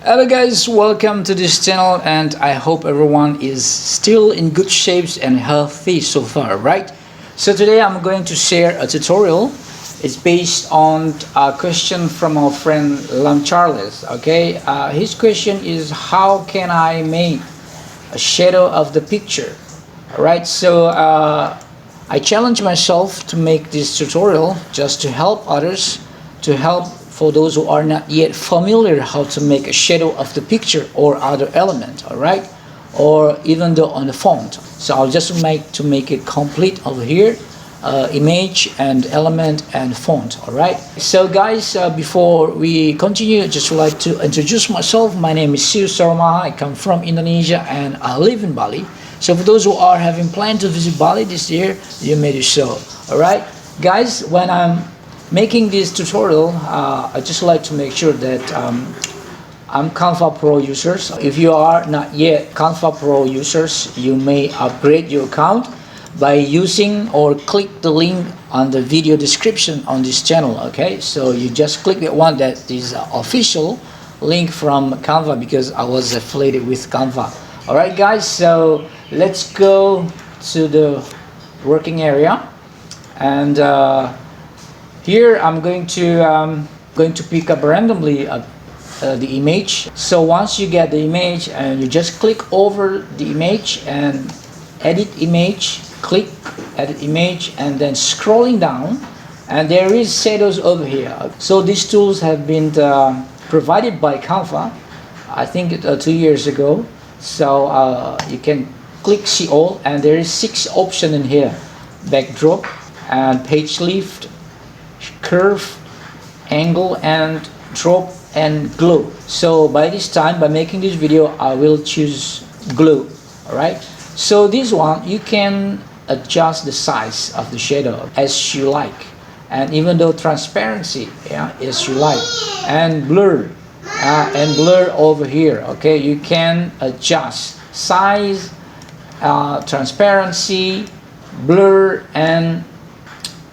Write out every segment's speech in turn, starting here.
Hello guys, welcome to this channel and I hope everyone is still in good shapes and healthy so far, right? So today I'm going to share a tutorial. It's based on a question from our friend Lâm Charles. Okay, his question is how can I make a shadow of the picture? Alright, so I challenge myself to make this tutorial just to help others, to help for those who are not yet familiar how to make a shadow of the picture or other element, all right, or even though on the font. So I'll just make it complete over here, image and element and font. All right, so guys, before we continue, I just would like to introduce myself. My name is Siu Sarma. I come from Indonesia and I live in Bali. So for those who are having planned to visit Bali this year, you may do so. All right, guys, when I'm making this tutorial, I just like to make sure that I'm CANVA Pro users. If you are not yet CANVA Pro users, you may upgrade your account by using or click the link on the video description on this channel. Okay, so you just click that one that is official link from CANVA because I was affiliated with CANVA. All right, guys, so let's go to the working area and here I'm going to pick up randomly the image. So once you get the image and you just click over the image and edit image, click edit image and then scrolling down, and there is shadows over here. So these tools have been provided by CANVA, I think 2 years ago. So you can click see all and there is 6 options in here: backdrop and page lift, curve, angle and drop and glow. So by this time, by making this video, I will choose glow. All right, so this one you can adjust the size of the shadow as you like, and even though transparency, yeah, as you like, and blur over here. Okay, you can adjust size, transparency, blur, and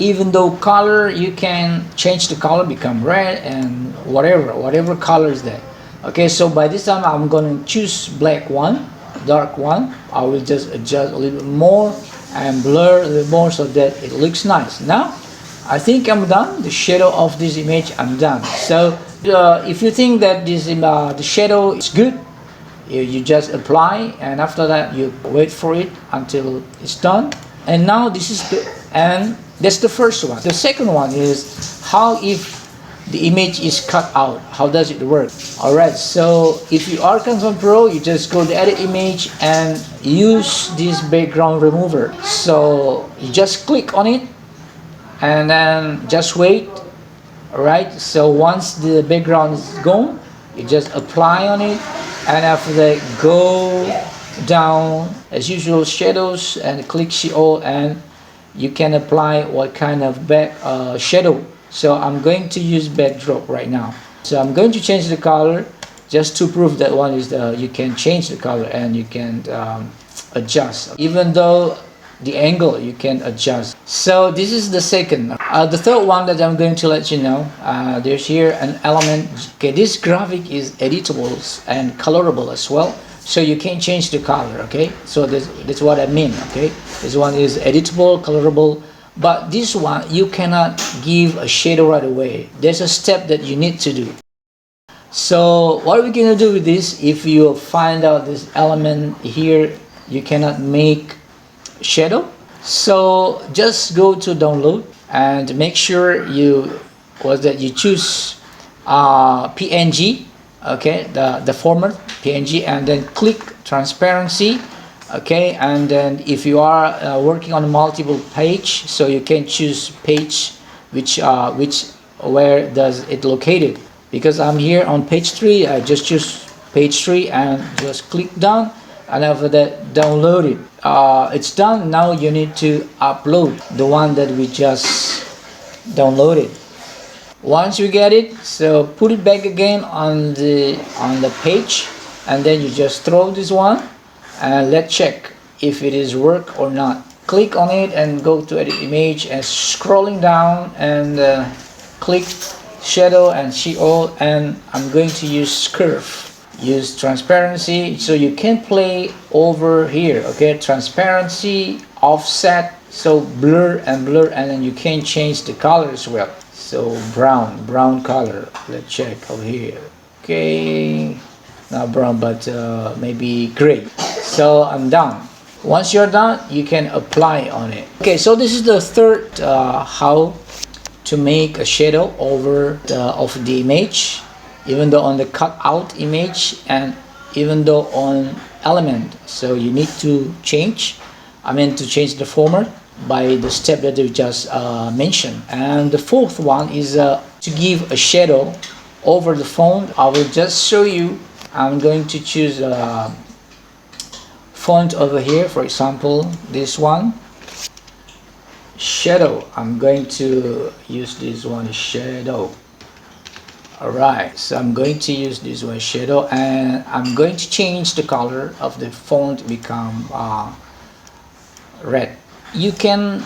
even though color, you can change the color, become red and whatever color is there. Okay, so by this time I'm going to choose black one, dark one. I will just adjust a little bit more and blur a little more so that it looks nice. Now I think I'm done. The shadow of this image, I'm done. So if you think that this the shadow is good, you just apply, and after that you wait for it until it's done. And now this is that's the first one. The second one is how if the image is cut out, how does it work? Alright, so if you are CANVA Pro, you just go to edit image and use this background remover. So you just click on it and then just wait. Alright, so once the background is gone, you just apply on it, and after that go down as usual, shadows, and click see all, and you can apply what kind of back shadow. So I'm going to use backdrop right now. So I'm going to change the color just to prove that one is you can change the color and you can adjust. Even though the angle you can adjust. So this is the second. The third one that I'm going to let you know, there's here an element. Okay, this graphic is editable and colorable as well. So you can change the color, okay? So that's what I mean, okay? This one is editable, colorable, but this one you cannot give a shadow right away. There's a step that you need to do. So what are we gonna do with this? If you find out this element here, you cannot make shadow. So just go to download and make sure you choose PNG. Okay, the format PNG, and then click transparency. Okay, and then if you are working on a multiple page, so you can choose page where does it located. Because I'm here on page 3, I just choose page 3 and just click done, and after that download it. It's done. Now you need to upload the one that we just downloaded. Once you get it, so put it back again on the page, and then you just throw this one and let's check if it is work or not. Click on it and go to edit image and scrolling down and click shadow and see all, and I'm going to use curve. use transparency, so you can play over here. Okay, transparency, offset, so blur, and then you can change the color as well. So brown color, let's check over here. Okay, not brown, but maybe gray. So I'm done. Once you're done, you can apply on it. Okay, so this is the third how to make a shadow over of the image, even though on the cut out image and even though on element. So you need to change the format by the step that we just mentioned. And the fourth one is to give a shadow over the font. I will just show you. I'm going to choose a font over here, for example this one, shadow. I'm going to use this one, shadow. Alright, so I'm going to use this one, shadow, and I'm going to change the color of the font become red. You can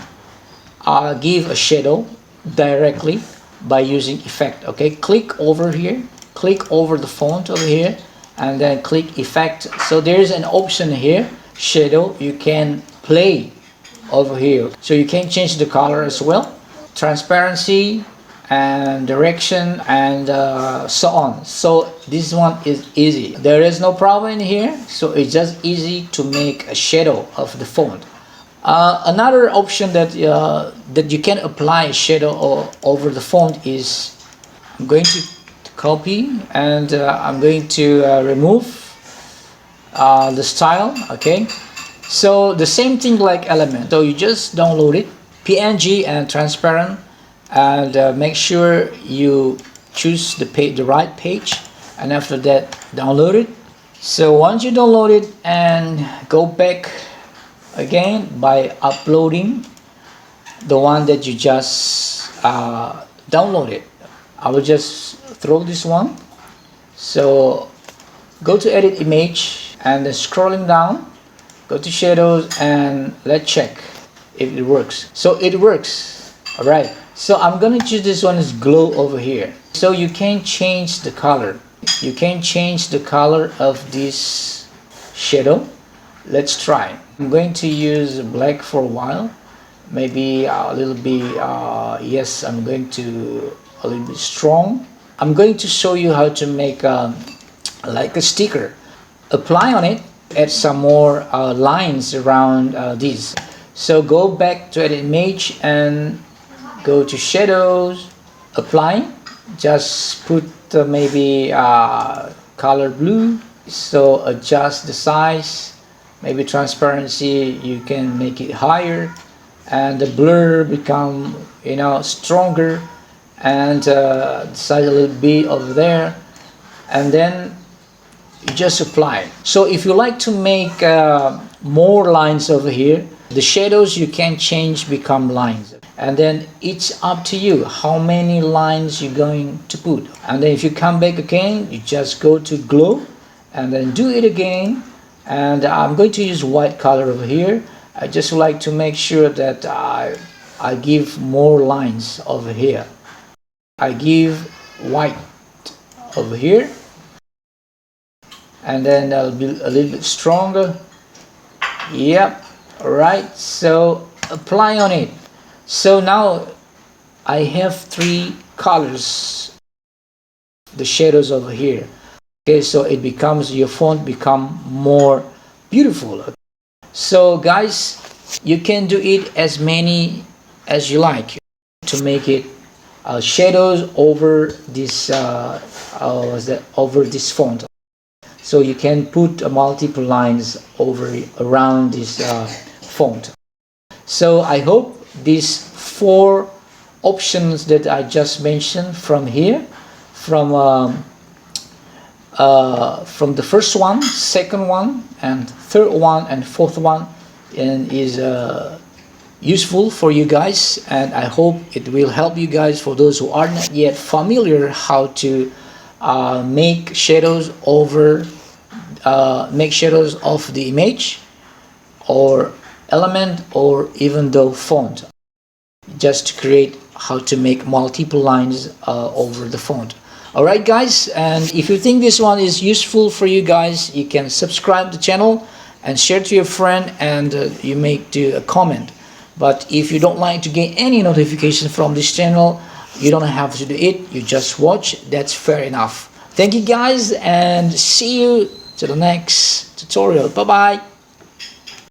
give a shadow directly by using effect. Okay, click over here, click over the font over here, and then click effect. So there's an option here, shadow. You can play over here, so you can change the color as well, transparency and direction, and so on. So this one is easy, there is no problem in here, so it's just easy to make a shadow of the font. Another option that you can apply shadow over the font is, I'm going to copy and I'm going to remove the style. Okay, so the same thing like element, so you just download it, PNG and transparent, and make sure you choose the right page, and after that download it. So once you download it, and go back again by uploading the one that you just downloaded. I will just throw this one. So go to edit image and then scrolling down, go to shadows, and let's check if it works. So it works. All right, so I'm gonna choose this one as glow over here. So you can change the color, you can change the color of this shadow. Let's try. I'm going to use black for a while, maybe a little bit yes, I'm going to a little bit strong. I'm going to show you how to make like a sticker. Apply on it, add some more lines around these. So go back to edit image and go to shadows, apply, just put maybe color blue. So adjust the size, maybe transparency, you can make it higher, and the blur become, you know, stronger, and the size a little bit over there, and then you just apply. So if you like to make more lines over here, the shadows you can change become lines, and then it's up to you how many lines you're going to put. And then if you come back again, you just go to glow and then do it again. And I'm going to use white color over here. I just like to make sure that I give more lines over here. I give white over here, and then I'll be a little bit stronger. Yep, alright, so apply on it. So now I have three colors, the shadows over here. Okay, so it becomes, your font become more beautiful. So guys, you can do it as many as you like to make it shadows over this over this font. So you can put multiple lines around this font. So I hope these four options that I just mentioned from here, from the first one, second one, and third one, and fourth one, and is useful for you guys, and I hope it will help you guys, for those who are not yet familiar how to make shadows over make shadows of the image or element, or even though font, just to create how to make multiple lines over the font. Alright guys, and if you think this one is useful for you guys, you can subscribe to the channel and share to your friend, and you make do a comment. But if you don't like to get any notification from this channel, you don't have to do it, you just watch, that's fair enough. Thank you guys, and see you to the next tutorial. Bye bye.